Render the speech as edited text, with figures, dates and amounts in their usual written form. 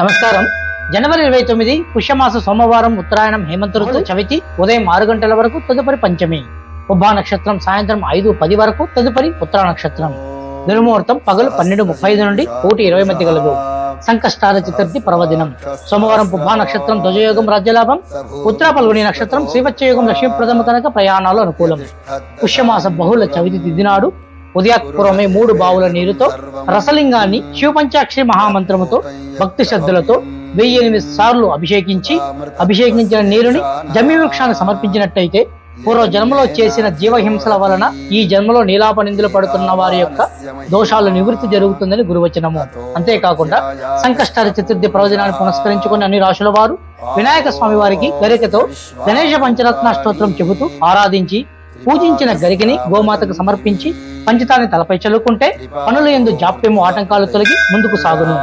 నమస్కారం. జనవరి 29 పుష్యమాస సోమవారం, ఉత్తరాయణం, హేమంత ఋతువు, చవితి, ఉదయం 6 గంటల వరకు, తదుపరి పంచమి. ఉభా నక్షత్రం సాయంత్రం 5:10 వరకు, తదుపరి ఉత్తరా నక్షత్రం. దుర్ముహూర్తం పగలు 12:35 నుండి 1:20 మధ్య గలదు. సంకష్టార చతుర్థి పర్వదినం. సోమవారం పుబ్బా నక్షత్రం ధ్వజయోగం రాజ్యలాభం, ఉత్తర పల్గొని నక్షత్రం శ్రీవత్సయోగం లక్ష్మీప్రదము కనుక ప్రయాణాలు అనుకూలం. పుష్యమాస బహుళ చవితి తిథి నాడు ఉదయాత్పూర్వమే 3 బావుల నీరుతో రసలింగాన్ని శివపంచాక్షరి మహామంత్రముతో భక్తి శ్రద్ధలతో 1008 సార్లు అభిషేకించిన నీరుని జమ్మి వృక్షాన్ని సమర్పించినట్టయితే పూర్వ జన్మలో చేసిన జీవహింసల వలన ఈ జన్మలో నీలాపనిందులు పడుతున్న వారి యొక్క దోషాలు నివృత్తి జరుగుతుందని గురువచనము. అంతేకాకుండా సంకష్టార చతుర్థి పర్వదినాన్ని పునస్కరించుకుని అన్ని రాశుల వారు వినాయక స్వామి వారికి గరికతో గణేష పంచరత్న స్తోత్రం చెబుతూ ఆరాధించి పూజించిన గరికని గోమాతకు సమర్పించి పంచితాన్ని తలపై చల్లుకుంటే పనుల యందు జాప్యము ఆటంకాలు తొలగి ముందుకు సాగును.